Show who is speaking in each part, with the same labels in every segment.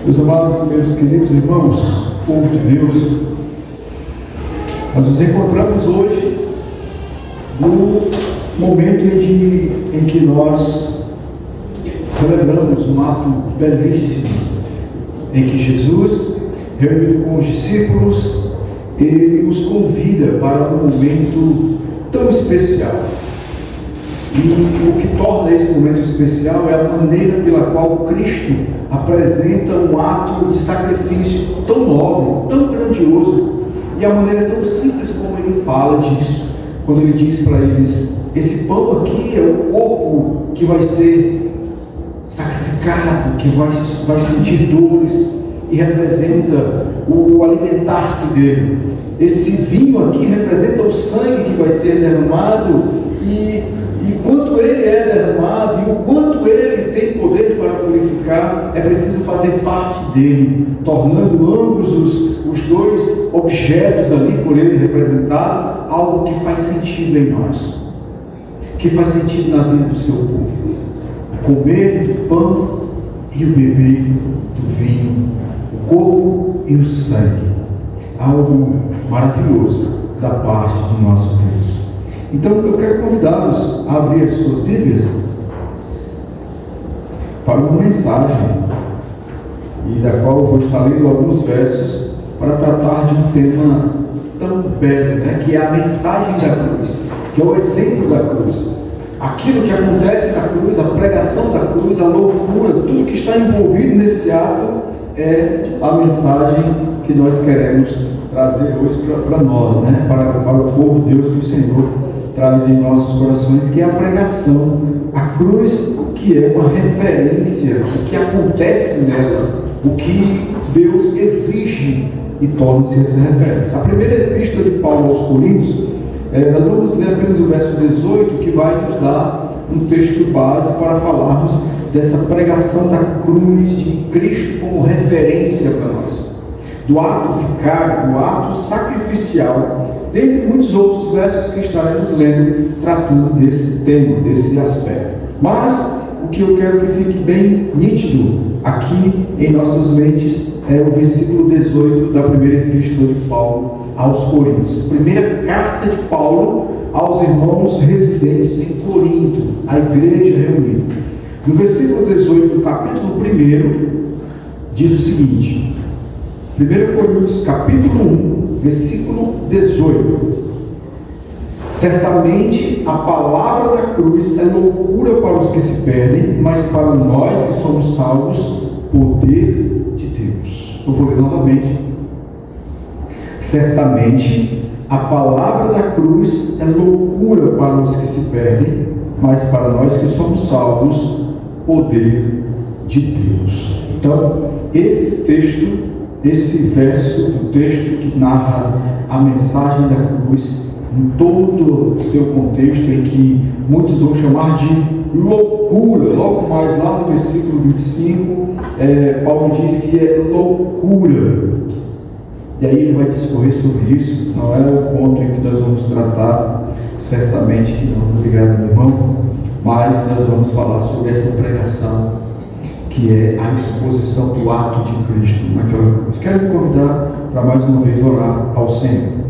Speaker 1: Meus amados e meus queridos irmãos, povo de Deus, nós nos encontramos hoje no momento em que nós celebramos um ato belíssimo, em que Jesus, reunido com os discípulos, ele os convida para um momento tão especial. E o que torna esse momento especial é a maneira pela qual Cristo apresenta um ato de sacrifício tão nobre, tão grandioso, e a maneira tão simples como ele fala disso, quando ele diz para eles: esse pão aqui é o corpo que vai ser sacrificado, que vai sentir dores, e representa o alimentar-se dele. Esse vinho aqui representa o sangue que vai ser derramado, e quanto ele é derramado e o quanto ele tem poder para purificar, é preciso fazer parte dele, tornando ambos os dois objetos ali por ele representado algo que faz sentido em nós, que faz sentido na vida do seu povo. O comer do pão e o beber do vinho, o corpo e o sangue, algo maravilhoso da parte do nosso Deus. Então eu quero convidá-los a abrir as suas Bíblias para uma mensagem, e da qual eu vou estar lendo alguns versos para tratar de um tema tão belo, que é a mensagem da cruz, que é o exemplo da cruz, aquilo que acontece na cruz, a pregação da cruz, a loucura, tudo que está envolvido nesse ato é a mensagem que nós queremos trazer hoje para nós, para o povo de Deus que o Senhor traz em nossos corações, que é a pregação, a cruz, que é uma referência, o que acontece nela, o que Deus exige e torna-se essa referência. A primeira epístola de Paulo aos Coríntios, nós vamos ler apenas o verso 18, que vai nos dar um texto base para falarmos dessa pregação da cruz de Cristo como referência para nós, do ato vicário, do ato sacrificial, dentre muitos outros versos que estaremos lendo, tratando desse tema, desse aspecto. Mas o que eu quero que fique bem nítido aqui em nossas mentes é o versículo 18 da primeira epístola de Paulo aos Coríntios, primeira carta de Paulo aos irmãos residentes em Corinto, a igreja reunida. No versículo 18 do capítulo 1, diz o seguinte: 1 Coríntios capítulo 1, versículo 18: certamente a palavra da cruz é loucura para os que se perdem, mas para nós que somos salvos, poder de Deus. Eu vou ler novamente. Certamente a palavra da cruz é loucura para os que se perdem, mas para nós que somos salvos, poder de Deus. Então, esse texto, esse verso do texto que narra a mensagem da cruz, em todo o seu contexto, em que muitos vão chamar de loucura, logo mais lá no versículo 25, Paulo diz que é loucura, e aí ele vai discorrer sobre isso. Não é o ponto em que nós vamos tratar, certamente que não, obrigado, meu irmão, mas nós vamos falar sobre essa pregação, que é a exposição do ato de Cristo naquela cruz. Quero me convidar para mais uma vez orar ao Senhor.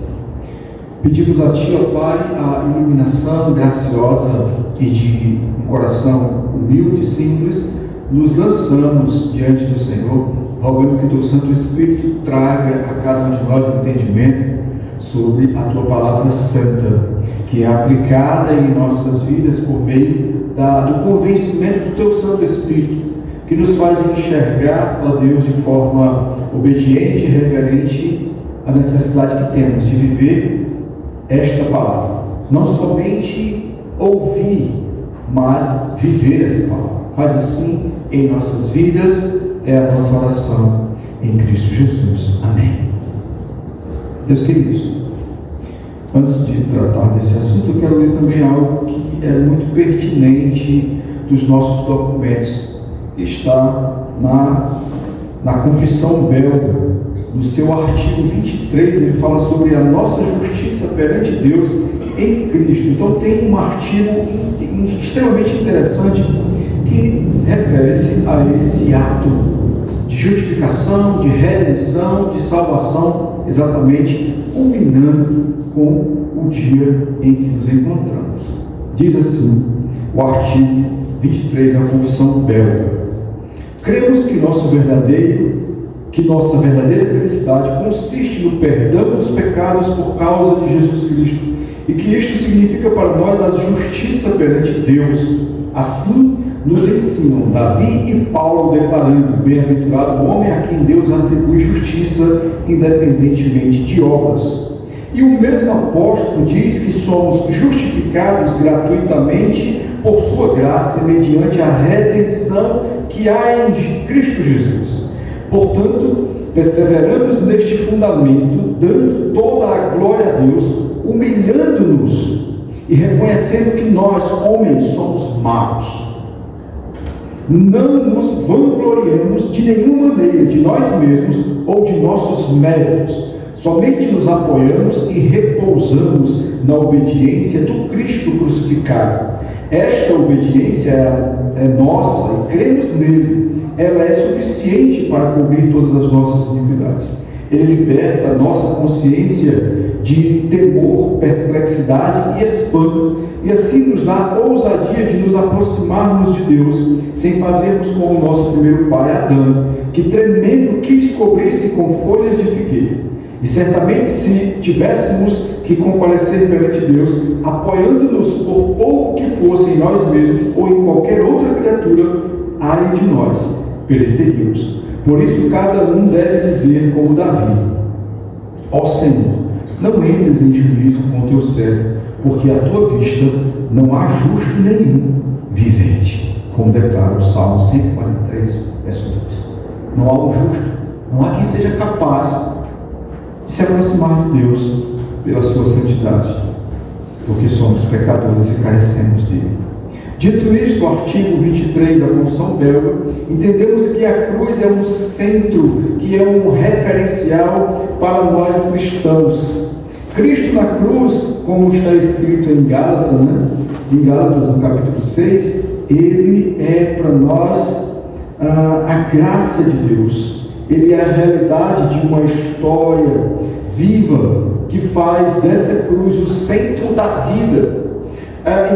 Speaker 1: Pedimos a Ti, ó Pai, a iluminação graciosa e de um coração humilde e simples. Nos lançamos diante do Senhor, rogando que o Teu Santo Espírito traga a cada um de nós entendimento sobre a Tua palavra santa, que é aplicada em nossas vidas por meio do convencimento do Teu Santo Espírito, que nos faz enxergar, ó Deus, de forma obediente e reverente a necessidade que temos de viver esta palavra. Não somente ouvir, mas viver essa palavra. Faz assim em nossas vidas, é a nossa oração em Cristo Jesus. Amém. Meus queridos, antes de tratar desse assunto, eu quero ler também algo que é muito pertinente dos nossos documentos. Está na Confissão Belga, no seu artigo 23, ele fala sobre a nossa justiça perante Deus em Cristo. Então tem um artigo extremamente interessante que refere-se a esse ato de justificação, de redenção, de salvação, exatamente culminando com o dia em que nos encontramos. Diz assim o artigo 23 da Confissão Belga: cremos que nossa verdadeira felicidade consiste no perdão dos pecados por causa de Jesus Cristo, e que isto significa para nós a justiça perante Deus. Assim nos ensinam Davi e Paulo, declarando: bem-aventurado o homem a quem Deus atribui justiça independentemente de obras. E o mesmo apóstolo diz que somos justificados gratuitamente por sua graça, mediante a redenção que há em Cristo Jesus. Portanto, perseveramos neste fundamento, dando toda a glória a Deus, humilhando-nos e reconhecendo que nós, homens, somos maus. Não nos vangloriamos de nenhuma maneira de nós mesmos ou de nossos méritos. Somente nos apoiamos e repousamos na obediência do Cristo crucificado. Esta obediência é nossa e cremos nele. Ela é suficiente para cobrir todas as nossas iniquidades. Ele liberta a nossa consciência de temor, perplexidade e espanto, e assim nos dá a ousadia de nos aproximarmos de Deus, sem fazermos como o nosso primeiro pai Adão, que tremendo quis cobrir-se com folhas de figueira. E certamente, se tivéssemos que comparecer perante Deus, apoiando-nos por pouco que fosse em nós mesmos ou em qualquer outra criatura, ai de nós, pereceríamos. Por isso, cada um deve dizer como Davi: ó Senhor, não entres em juízo com o teu servo, porque à tua vista não há justo nenhum vivente. Como declara o Salmo 143, verso 2. Não há um justo, não há quem seja capaz de se aproximar de Deus pela sua santidade, porque somos pecadores e carecemos dele. Dito isto, o artigo 23 da Confissão Belga, entendemos que a cruz é um centro, que é um referencial para nós cristãos. Cristo na cruz, como está escrito em Gálatas, em Gálatas no capítulo 6, ele é para nós a graça de Deus. Ele é a realidade de uma história viva que faz dessa cruz o centro da vida.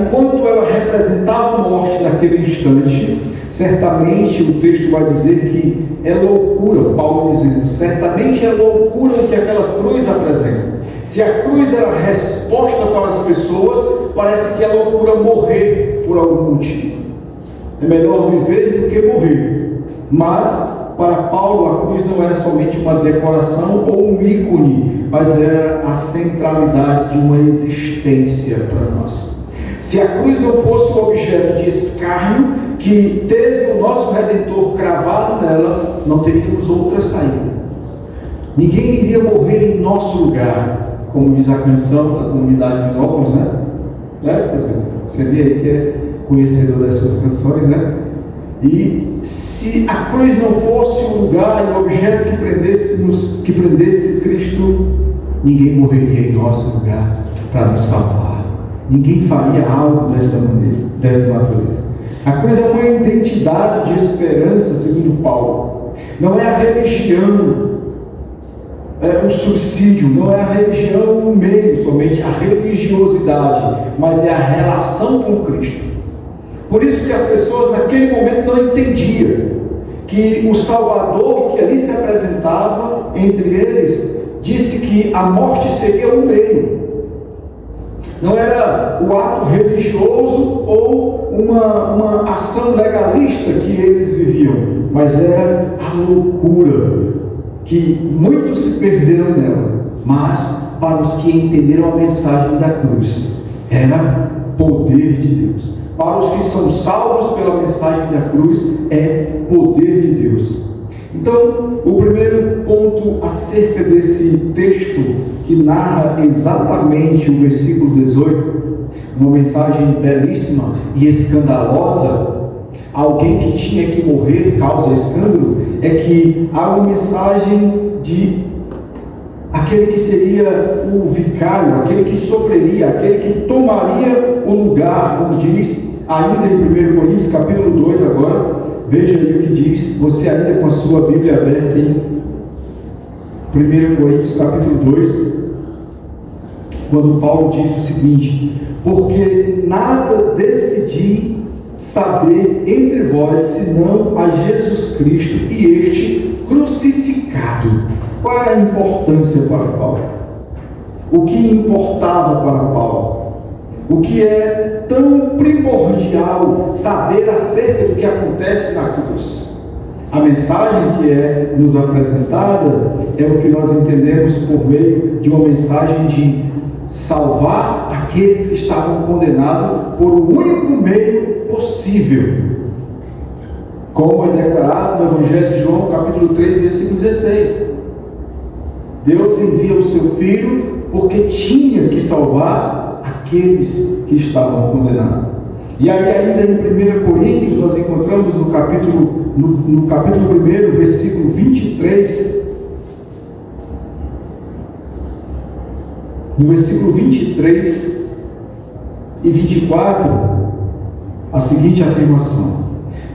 Speaker 1: Enquanto ela representava a morte naquele instante, certamente o texto vai dizer que é loucura, Paulo dizendo, certamente é loucura o que aquela cruz apresenta. Se a cruz era a resposta para as pessoas, parece que é loucura morrer por algum motivo. É melhor viver do que morrer. Mas para Paulo, a cruz não era somente uma decoração ou um ícone, mas era a centralidade de uma existência para nós. Se a cruz não fosse um objeto de escárnio, que teve o nosso Redentor cravado nela, não teríamos outra saída. Ninguém iria morrer em nosso lugar, como diz a canção da comunidade de Minópolis, né? Você vê aí que é conhecedor dessas canções, né? E se a cruz não fosse o lugar e o objeto que prendesse Cristo, ninguém morreria em nosso lugar para nos salvar. Ninguém faria algo dessa maneira, dessa natureza. A cruz é uma identidade de esperança, segundo Paulo. Não é a religião, o subsídio, não é a religião no meio, somente a religiosidade, mas é a relação com Cristo. Por isso que as pessoas naquele momento não entendiam que o Salvador que ali se apresentava entre eles, disse que a morte seria o meio. Não era o ato religioso ou uma ação legalista que eles viviam, mas era a loucura que muitos se perderam nela. Mas para os que entenderam a mensagem da cruz, era poder de Deus. Para os que são salvos pela mensagem da cruz, é poder de Deus. Então, o primeiro ponto acerca desse texto, que narra exatamente o versículo 18, uma mensagem belíssima e escandalosa, alguém que tinha que morrer causa escândalo, é que há uma mensagem de aquele que seria o vicário, aquele que sofreria, aquele que tomaria o lugar, como diz ainda em 1 Coríntios capítulo 2 agora, Veja aí o que diz, você ainda com a sua Bíblia aberta em 1 Coríntios capítulo 2, quando Paulo diz o seguinte: porque nada decidi saber entre vós, senão a Jesus Cristo e este crucificado. Qual é a importância para Paulo? O que importava para Paulo? O que é tão primordial saber acerca do que acontece na cruz? A mensagem que é nos apresentada é o que nós entendemos por meio de uma mensagem de salvar aqueles que estavam condenados por um único meio possível, como é declarado no Evangelho de João, capítulo 3, versículo 16. Deus envia o seu Filho porque tinha que salvar aqueles que estavam condenados. E aí ainda em 1 Coríntios nós encontramos no capítulo 1, versículo 23, no versículo 23 e 24, a seguinte afirmação: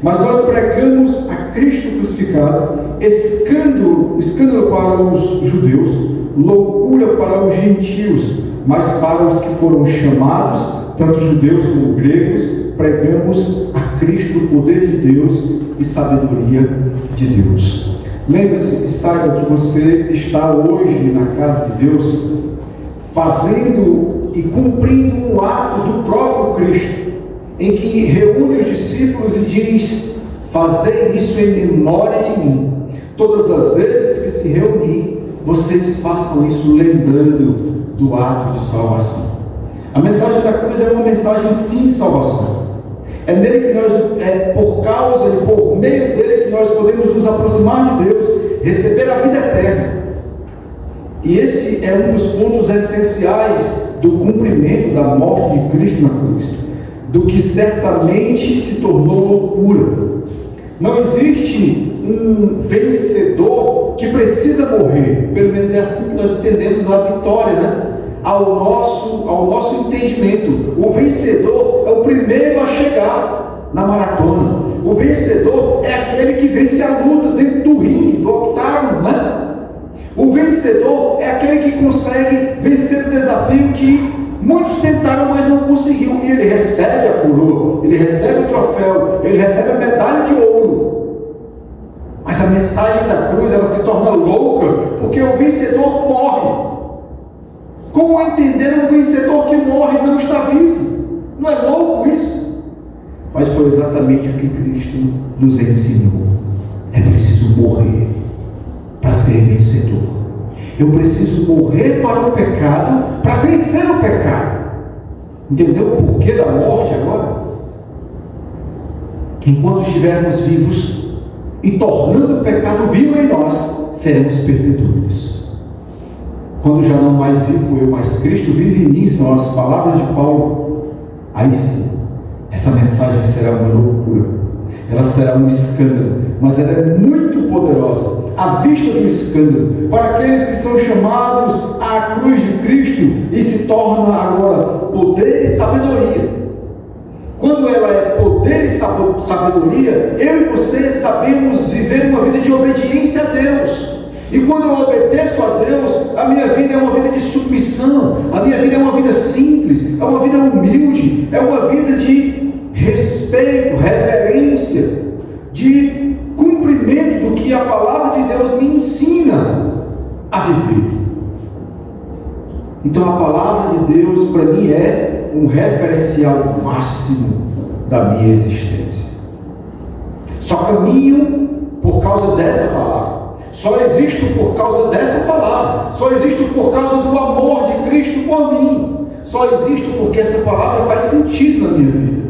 Speaker 1: mas nós pregamos a Cristo crucificado, escândalo para os judeus, loucura para os gentios, mas para os que foram chamados, tanto judeus como gregos, pregamos a Cristo o poder de Deus e sabedoria de Deus. Lembre-se e saiba que você está hoje na casa de Deus, fazendo e cumprindo um ato do próprio Cristo, em que reúne os discípulos e diz: fazei isso em memória de mim. Todas as vezes que se reunir, vocês façam isso lembrando do ato de salvação. A mensagem da cruz é uma mensagem sim de salvação. É nele que nós, por causa e por meio dele, que nós podemos nos aproximar de Deus, receber a vida eterna. E esse é um dos pontos essenciais do cumprimento da morte de Cristo na cruz, do que certamente se tornou loucura. Não existe um vencedor que precisa morrer, pelo menos é assim que nós entendemos a vitória, né? Ao nosso entendimento. O vencedor é o primeiro a chegar na maratona. O vencedor é aquele que vence a luta dentro do ringue, do octágono, né? O vencedor é aquele que consegue vencer o desafio que muitos tentaram, mas não conseguiu. E ele recebe a coroa, ele recebe o troféu, ele recebe a medalha de ouro. Mas a mensagem da cruz, ela se torna louca, porque o vencedor morre. Como entender um vencedor que morre e não está vivo? Não é louco isso? Mas foi exatamente o que Cristo nos ensinou. É preciso morrer para ser vencedor. Eu preciso morrer para o pecado, para vencer o pecado. Entendeu o porquê da morte agora? Enquanto estivermos vivos e tornando o pecado vivo em nós, seremos perdedores. Quando já não mais vivo eu, mas Cristo vive em mim, são as palavras de Paulo, aí sim, essa mensagem será uma loucura, ela será um escândalo, mas ela é muito poderosa, à vista do escândalo, para aqueles que são chamados à cruz de Cristo e se torna agora poder e sabedoria. Quando ela é poder e sabedoria, eu e você sabemos viver uma vida de obediência a Deus. E quando eu obedeço a Deus, a minha vida é uma vida de submissão, a minha vida é uma vida simples, é uma vida humilde, é uma vida de respeito, reverência, de cumprimento do que a palavra de Deus me ensina a viver. Então a palavra de Deus para mim é um referencial máximo da minha existência. Só caminho por causa dessa palavra. Só existo por causa dessa palavra. Só existo por causa do amor de Cristo por mim. Só existo porque essa palavra faz sentido na minha vida.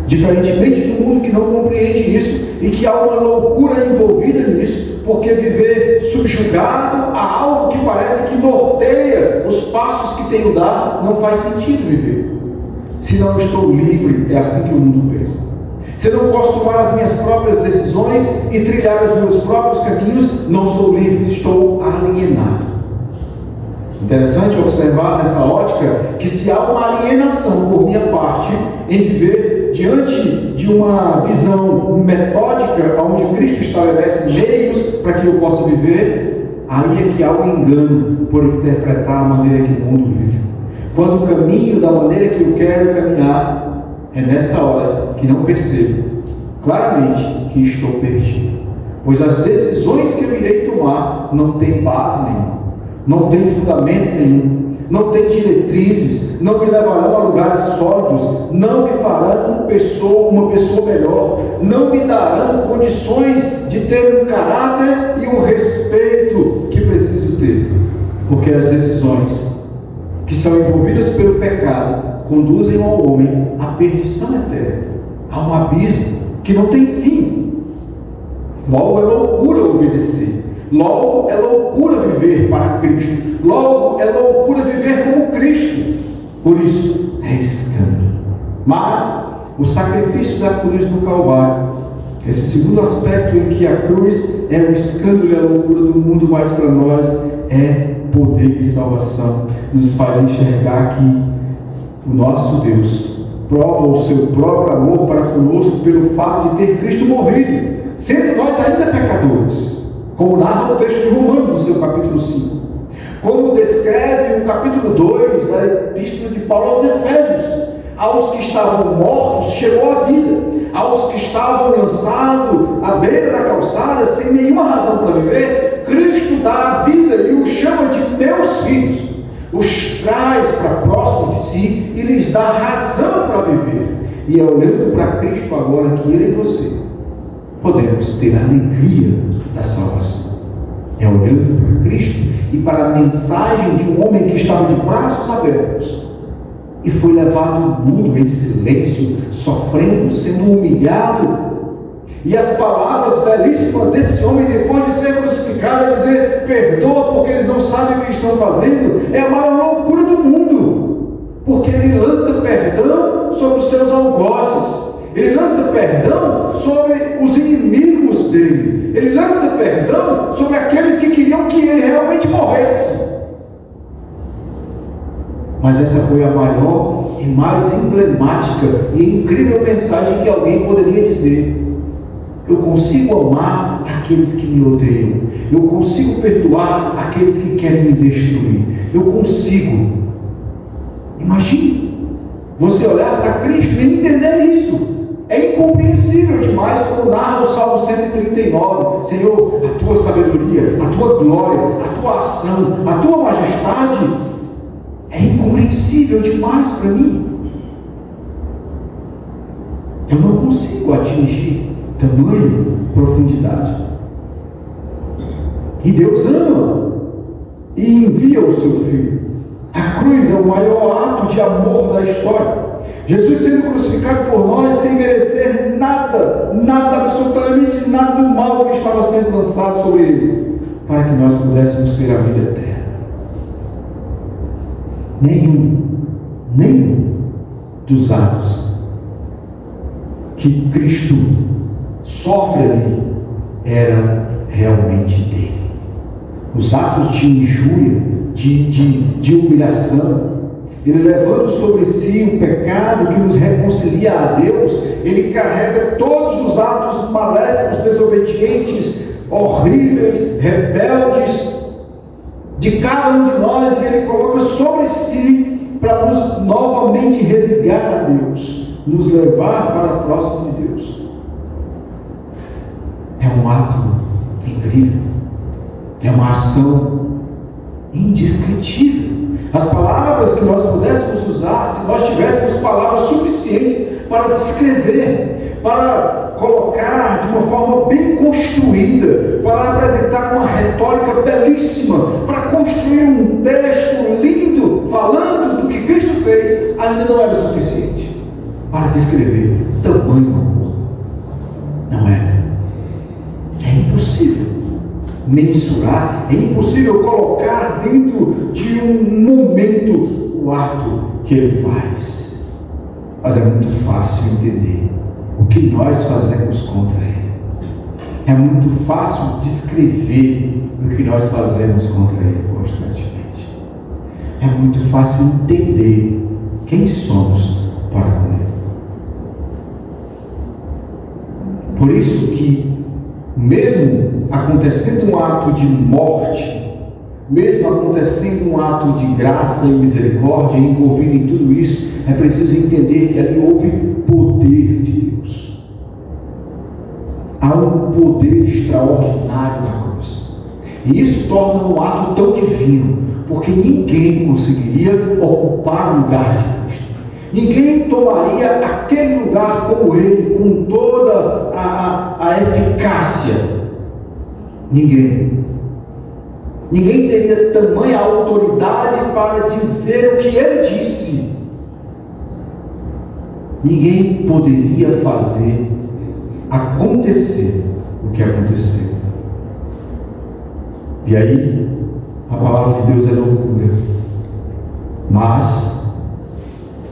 Speaker 1: Diferentemente do mundo que não compreende isso e que há uma loucura envolvida nisso, porque viver subjugado a algo que parece que norteia os passos que tenho dado, não faz sentido viver. Se não estou livre, é assim que o mundo pensa. Se eu não posso tomar as minhas próprias decisões e trilhar os meus próprios caminhos, não sou livre, estou alienado. Interessante observar nessa ótica que se há uma alienação por minha parte em viver diante de uma visão metódica, onde Cristo estabelece meios para que eu possa viver, aí é que há um engano por interpretar a maneira que o mundo vive. Quando caminho da maneira que eu quero caminhar, é nessa hora que não percebo claramente que estou perdido. Pois as decisões que eu irei tomar não têm base nenhuma, não têm fundamento nenhum, não têm diretrizes, não me levarão a lugares sólidos, não me farão uma pessoa melhor, não me darão condições de ter um caráter e um respeito que preciso ter. Porque as decisões que são envolvidas pelo pecado conduzem ao homem à perdição eterna, a um abismo que não tem fim. Logo é loucura obedecer, logo é loucura viver para Cristo, logo é loucura viver como Cristo. Por isso é escândalo. Mas o sacrifício da cruz do Calvário, esse segundo aspecto em que a cruz é o escândalo e a loucura do mundo, mas para nós é poder e salvação, nos faz enxergar que o nosso Deus prova o seu próprio amor para conosco pelo fato de ter Cristo morrido, sendo nós ainda pecadores, como narra o texto de Romanos, no seu capítulo 5, como descreve o capítulo 2 da epístola de Paulo aos Efésios: aos que estavam mortos chegou a vida, aos que estavam lançados à beira da calçada sem nenhuma razão para viver, Cristo dá a vida e os chama de meus filhos, os traz para próximo de si e lhes dá razão para viver. E é olhando para Cristo agora que eu e você podemos ter a alegria da salvação. É olhando para Cristo e para a mensagem de um homem que estava de braços abertos e foi levado ao mundo em silêncio, sofrendo, sendo humilhado. E as palavras belíssimas desse homem, depois de ser crucificado, é dizer: perdoa porque eles não sabem o que estão fazendo, é a maior loucura do mundo, porque ele lança perdão sobre os seus algozes, ele lança perdão sobre os inimigos dele, ele lança perdão sobre aqueles que queriam que ele realmente morresse. Mas essa foi a maior e mais emblemática e incrível mensagem que alguém poderia dizer: eu consigo amar aqueles que me odeiam, eu consigo perdoar aqueles que querem me destruir, eu consigo. Imagine você olhar para Cristo e entender isso. É incompreensível demais, como narra o Salmo 139. Senhor, a tua sabedoria, a tua glória, a tua ação, a tua majestade é incompreensível demais para mim. Eu não consigo atingir tamanha profundidade. E Deus ama e envia o seu Filho. A cruz é o maior ato de amor da história. Jesus sendo crucificado por nós sem merecer nada, absolutamente nada do mal que estava sendo lançado sobre ele, para que nós pudéssemos ter a vida eterna. Nenhum dos atos que Cristo sofre ali era realmente dele. Os atos de injúria, de humilhação, ele levando sobre si o pecado que nos reconcilia a Deus, ele carrega todos os atos maléficos, desobedientes, horríveis, rebeldes de cada um de nós, e ele coloca sobre si para nos novamente religar a Deus, nos levar para próximo de Deus. É um ato incrível, é uma ação indescritível. As palavras que nós pudéssemos usar, se nós tivéssemos palavras suficientes para descrever, para colocar de uma forma bem construída, para apresentar uma retórica belíssima, para construir um texto lindo, falando do que Cristo fez, ainda não era suficiente para descrever tamanho amor. Não é? É impossível mensurar, é impossível colocar dentro de um momento o ato que ele faz. Mas é muito fácil entender o que nós fazemos contra ele. É muito fácil descrever o que nós fazemos contra ele constantemente. É muito fácil entender quem somos para com ele. Por isso que, mesmo acontecendo um ato de morte, mesmo acontecendo um ato de graça e misericórdia envolvido em tudo isso, é preciso entender que ali houve poder de Deus. Há um poder extraordinário na cruz. E isso torna um ato tão divino, porque ninguém conseguiria ocupar o lugar de Cristo. Ninguém tomaria aquele lugar como ele, com toda a eficácia. Ninguém teria tamanha autoridade para dizer o que ele disse. Ninguém poderia fazer acontecer o que aconteceu. E aí, a palavra de Deus é loucura. Mas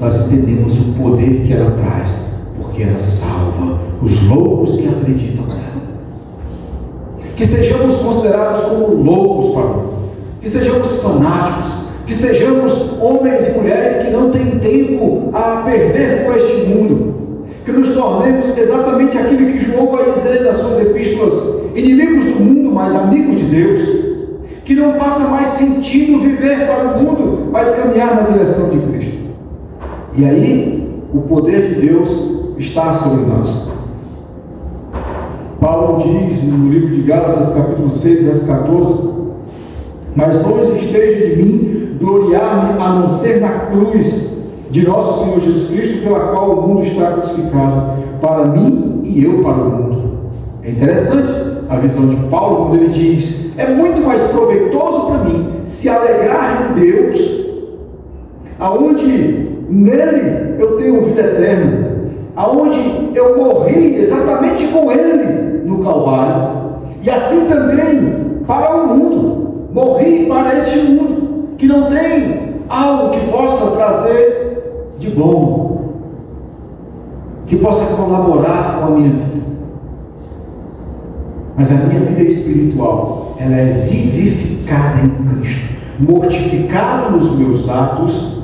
Speaker 1: nós entendemos o poder que ela traz, porque ela salva os loucos que acreditam nela. Que sejamos considerados como loucos para o mundo, que sejamos fanáticos, que sejamos homens e mulheres que não têm tempo a perder com este mundo, que nos tornemos exatamente aquilo que João vai dizer nas suas epístolas: inimigos do mundo, mas amigos de Deus. Que não faça mais sentido viver para o mundo, mas caminhar na direção de Cristo. E aí, o poder de Deus está sobre nós. Paulo diz no livro de Gálatas, capítulo 6, verso 14: mas longe esteja de mim gloriar-me a não ser na cruz de nosso Senhor Jesus Cristo, pela qual o mundo está crucificado, para mim e eu para o mundo. É interessante a visão de Paulo quando ele diz: é muito mais proveitoso para mim se alegrar em Deus, aonde nele eu tenho vida eterna, aonde eu morri exatamente com ele no Calvário, e assim também para o mundo, morri para este mundo que não tem algo que possa trazer de bom, que possa colaborar com a minha vida. Mas a minha vida espiritual, ela é vivificada em Cristo, mortificado nos meus atos,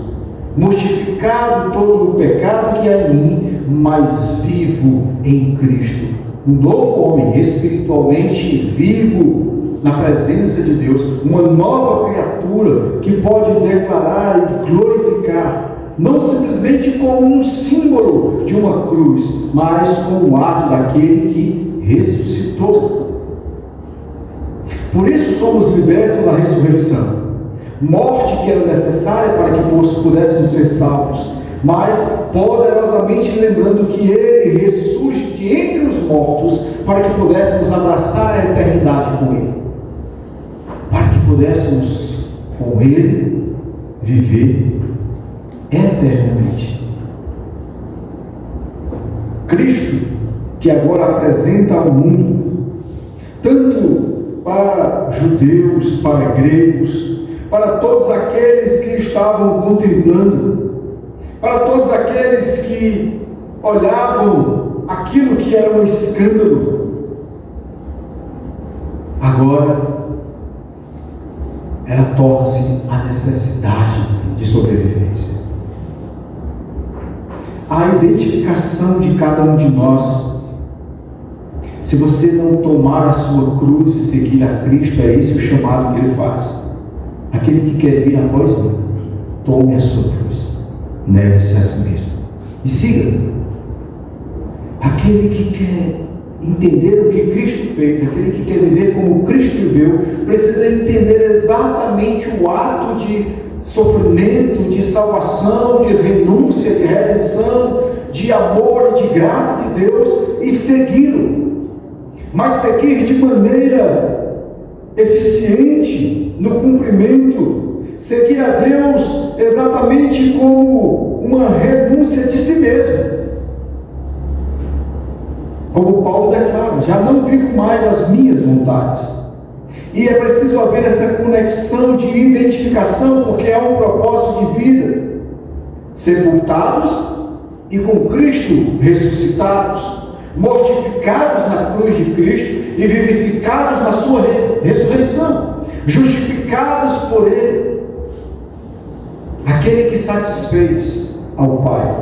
Speaker 1: mortificado todo o pecado que é em mim, mas vivo em Cristo. Um novo homem, espiritualmente vivo na presença de Deus, uma nova criatura que pode declarar e glorificar, não simplesmente como um símbolo de uma cruz, mas como o ato daquele que ressuscitou. Por isso somos libertos da ressurreição. Morte que era necessária para que pudéssemos ser salvos, mas poderosamente lembrando que Ele ressurge de entre os mortos para que pudéssemos abraçar a eternidade com Ele, para que pudéssemos com Ele viver eternamente. Cristo, que agora apresenta ao mundo, tanto para judeus, para gregos, para todos aqueles que estavam contemplando, para todos aqueles que olhavam aquilo que era um escândalo, agora ela torna-se a necessidade de sobrevivência. A identificação de cada um de nós. Se você não tomar a sua cruz e seguir a Cristo, é esse o chamado que Ele faz. Aquele que quer vir após mim, tome a sua cruz, negue-se a si mesmo e siga. Aquele que quer entender o que Cristo fez, aquele que quer viver como Cristo viveu, precisa entender exatamente o ato de sofrimento, de salvação, de renúncia, de redenção, de amor e de graça de Deus e segui-lo. Mas seguir de maneira eficiente no cumprimento, seguir a Deus exatamente como uma renúncia de si mesmo. Como Paulo declara: já não vivo mais as minhas vontades. E é preciso haver essa conexão de identificação, porque é um propósito de vida. Sepultados e com Cristo ressuscitados, mortificados na cruz de Cristo e vivificados na sua ressurreição, justificados por Ele, aquele que satisfez ao Pai,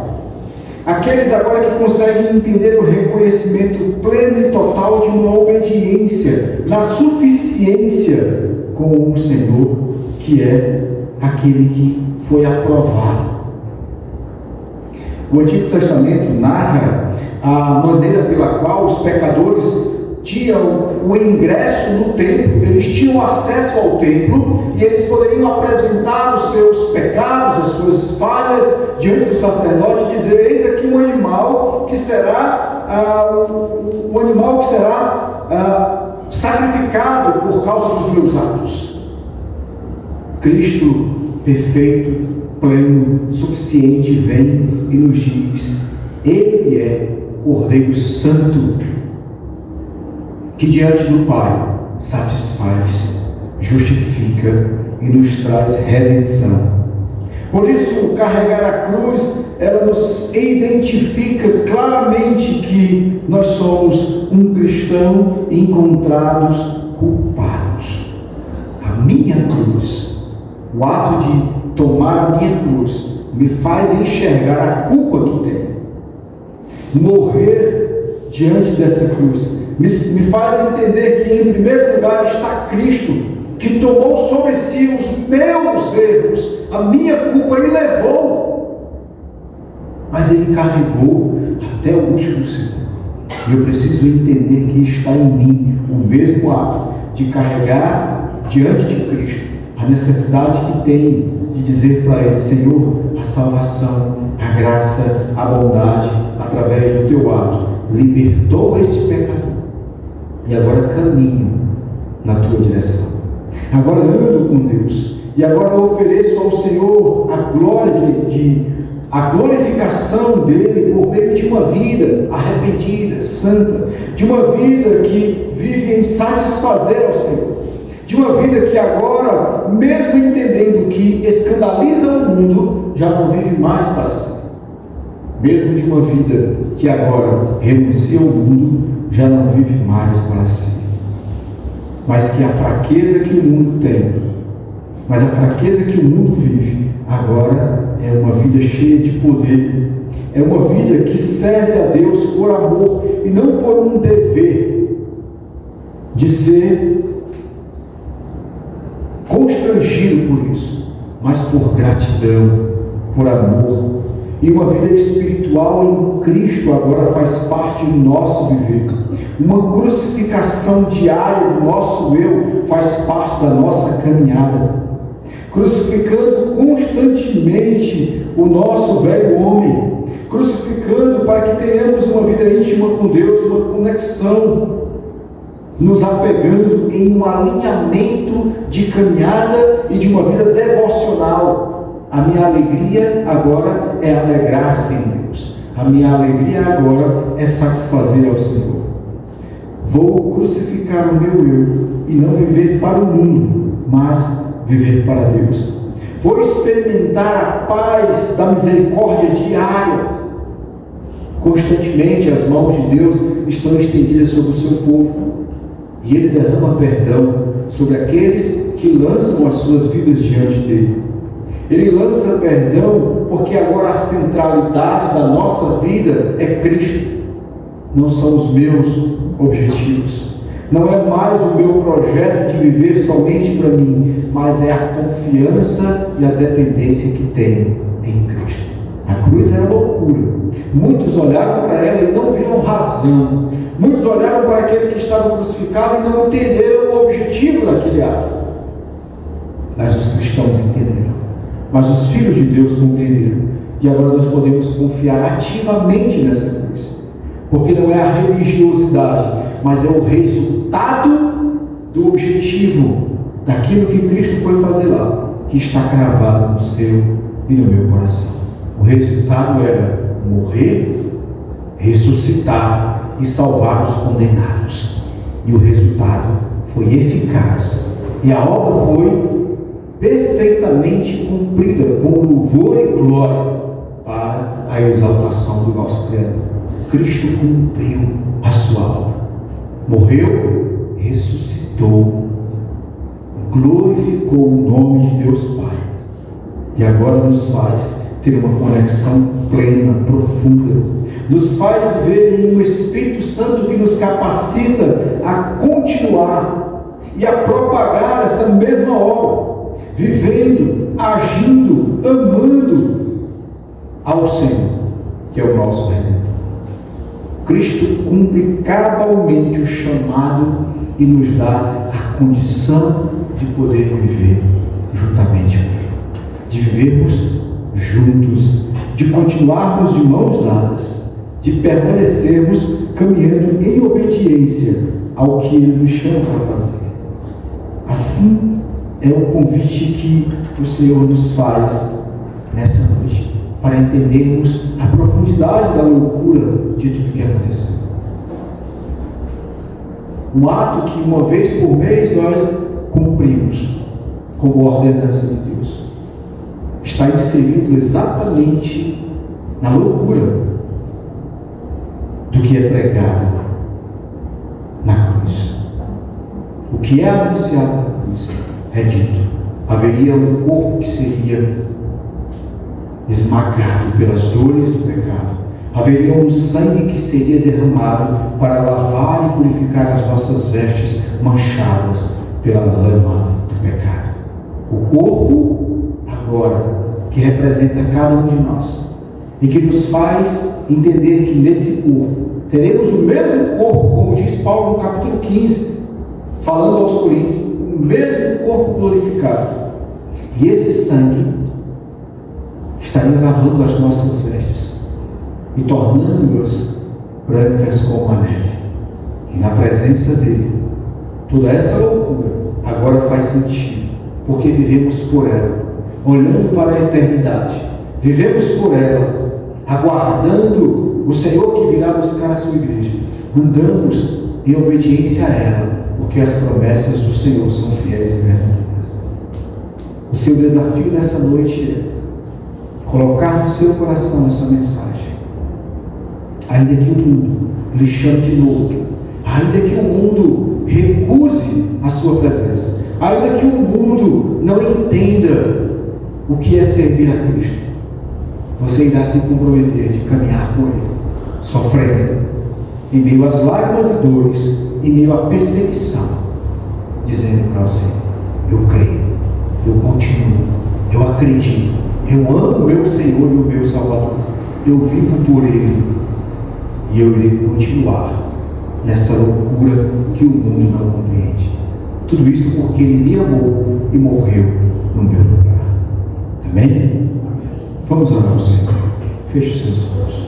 Speaker 1: Aqueles agora que conseguem entender o reconhecimento pleno e total de uma obediência na suficiência com o Senhor, que é aquele que foi aprovado. O Antigo Testamento narra a maneira pela qual os pecadores tinham o ingresso no templo, eles tinham acesso ao templo e eles poderiam apresentar os seus pecados, as suas falhas diante do sacerdote e dizer: eis aqui um animal que será sacrificado por causa dos meus atos. Cristo perfeito, pleno, suficiente, vem e nos diz: Ele é o Cordeiro Santo, que diante do Pai satisfaz, justifica e nos traz redenção. Por isso, carregar a cruz, ela nos identifica claramente que nós somos um cristão encontrados culpados. A minha cruz, o ato de tomar a minha cruz, me faz enxergar a culpa que tenho. Morrer diante dessa cruz me faz entender que em primeiro lugar está Cristo, que tomou sobre si os meus erros, a minha culpa, e levou, mas Ele carregou até o último segundo. E eu preciso entender que está em mim o mesmo ato de carregar diante de Cristo a necessidade que tem de dizer para Ele: Senhor, a salvação, a graça, a bondade, através do Teu ato, libertou este pecador. E agora caminho na Tua direção. Agora ando com Deus. E agora ofereço ao Senhor a glória a glorificação dEle por meio de uma vida arrependida, santa, de uma vida que vive em satisfazer ao Senhor, de uma vida que agora, mesmo entendendo que escandaliza o mundo, já não vive mais para si. Mesmo de uma vida que agora renuncia ao mundo, já não vive mais para si. Mas que a fraqueza que o mundo tem, mas a fraqueza que o mundo vive, agora é uma vida cheia de poder. É uma vida que serve a Deus por amor e não por um dever de ser constrangido por isso, mas por gratidão, por amor. E uma vida espiritual em Cristo agora faz parte do nosso viver. Uma crucificação diária do nosso eu faz parte da nossa caminhada. Crucificando constantemente o nosso velho homem. Crucificando para que tenhamos uma vida íntima com Deus, uma conexão. Nos apegando em um alinhamento de caminhada e de uma vida devocional. A minha alegria agora é alegrar-se em Deus. A minha alegria agora é satisfazer ao Senhor. Vou crucificar o meu eu e não viver para o mundo, mas viver para Deus. Vou experimentar a paz da misericórdia diária. Constantemente as mãos de Deus estão estendidas sobre o seu povo. E Ele derrama perdão sobre aqueles que lançam as suas vidas diante dEle. Ele lança perdão porque agora a centralidade da nossa vida é Cristo. Não são os meus objetivos. Não é mais o meu projeto de viver somente para mim, mas é a confiança e a dependência que tenho em Cristo. A cruz era loucura. Muitos olharam para ela e não viram razão. Muitos olharam para aquele que estava crucificado e não entenderam o objetivo daquele ato. Mas os cristãos entenderam. Mas os filhos de Deus compreenderam. E agora nós podemos confiar ativamente nessa cruz. Porque não é a religiosidade, mas é o resultado do objetivo daquilo que Cristo foi fazer lá, que está cravado no seu e no meu coração. O resultado era morrer, ressuscitar e salvar os condenados. E o resultado foi eficaz. E a obra foi perfeitamente cumprida com louvor e glória para a exaltação do nosso Criador. Cristo cumpriu a sua obra. Morreu, ressuscitou, glorificou o nome de Deus Pai. E agora nos faz ter uma conexão plena, profunda. Nos faz viver em um Espírito Santo que nos capacita a continuar e a propagar essa mesma obra, vivendo, agindo, amando ao Senhor, que é o nosso Redentor. Cristo cumpre cabalmente o chamado e nos dá a condição de poder viver juntamente com Ele, de vivermos juntos, de continuarmos de mãos dadas, de permanecermos caminhando em obediência ao que Ele nos chama para fazer. Assim é o convite que o Senhor nos faz nessa noite, para entendermos a profundidade da loucura de tudo que aconteceu. Um ato que uma vez por mês nós cumprimos como ordenança de Deus, está inserido exatamente na loucura do que é pregado na cruz. O que é anunciado na cruz é dito: haveria um corpo que seria esmagado pelas dores do pecado, haveria um sangue que seria derramado para lavar e purificar as nossas vestes manchadas pela lama do pecado. O corpo agora que representa cada um de nós e que nos faz entender que nesse corpo teremos o mesmo corpo, como diz Paulo no capítulo 15, falando aos Coríntios, o mesmo corpo glorificado. E esse sangue estaria lavando as nossas vestes e tornando-as brancas como a neve. E na presença dele, toda essa loucura agora faz sentido, porque vivemos por ela, olhando para a eternidade. Vivemos por ela, aguardando o Senhor que virá buscar a sua igreja. Andamos em obediência a ela, porque as promessas do Senhor são fiéis e verdadeiras. O seu desafio nessa noite é colocar no seu coração essa mensagem. Ainda que o mundo lhe chame de louco, ainda que o mundo recuse a sua presença, ainda que o mundo não entenda o que é servir a Cristo, você irá se comprometer de caminhar com Ele, sofrendo, em meio às lágrimas e dores, em meio à perseguição, dizendo para você: eu creio, eu continuo, eu acredito, eu amo o meu Senhor e o meu Salvador, eu vivo por Ele, e eu irei continuar nessa loucura que o mundo não compreende. Tudo isso porque Ele me amou e morreu no meu lugar. Amém? Vamos orar ao Senhor. Feche seus olhos.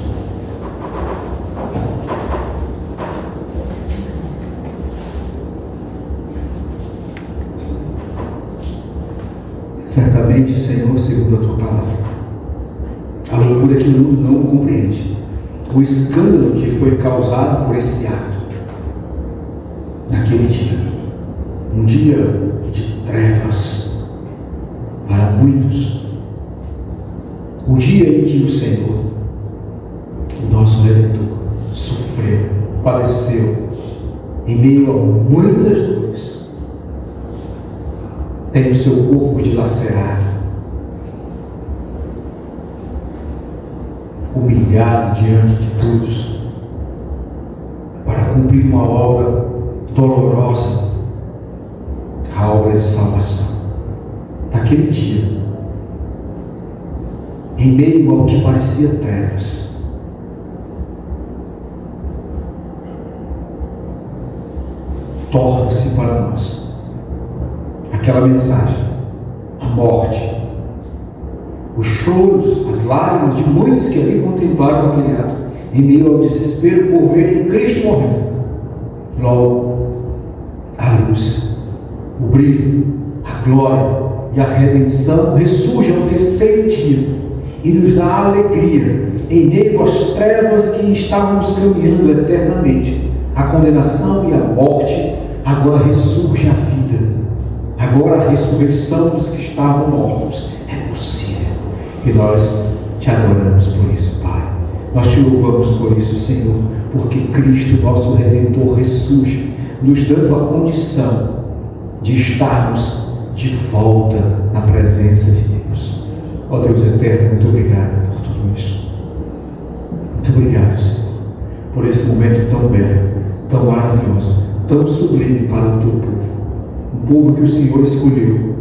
Speaker 1: Certamente, Senhor, segundo a Tua palavra, a loucura que o mundo não compreende, o escândalo que foi causado por esse ato, naquele dia, um dia de trevas para muitos, o dia em que o Senhor, o nosso Redentor, sofreu, padeceu, em meio a muitas dores, tem o seu corpo dilacerado, humilhado diante de todos, para cumprir uma obra dolorosa, a obra de salvação. Naquele dia, em meio ao que parecia trevas, torna-se para nós aquela mensagem, a morte, os choros, as lágrimas de muitos que ali contemplaram aquele ato, em meio ao desespero por verem Cristo morrendo. Logo, a luz, o brilho, a glória e a redenção ressurgem ao terceiro dia e nos dá alegria em meio às trevas que estávamos caminhando eternamente. A condenação e a morte, agora ressurge a vida. Agora a ressurreição dos que estavam mortos é possível. E nós te adoramos por isso, Pai. Nós te louvamos por isso, Senhor, porque Cristo, nosso Redentor, ressurge, nos dando a condição de estarmos de volta na presença de Deus. Ó Deus eterno, muito obrigado por tudo isso. Muito obrigado, Senhor, por esse momento tão belo, tão maravilhoso, tão sublime para o teu povo. Um povo que o Senhor escolheu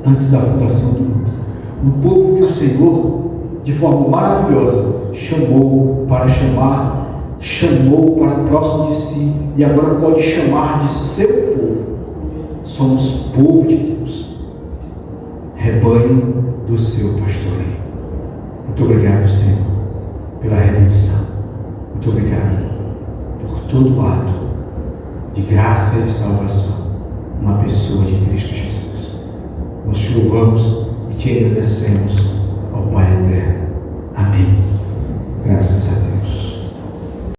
Speaker 1: antes da fundação do mundo. Um povo que o Senhor, de forma maravilhosa, chamou para próximo de si, e agora pode chamar de seu povo. Somos povo de Deus, rebanho do seu pastoreio. Muito obrigado, Senhor, pela redenção. Muito obrigado por todo ato de graça e salvação na pessoa de Cristo Jesus. Nós te louvamos e te agradecemos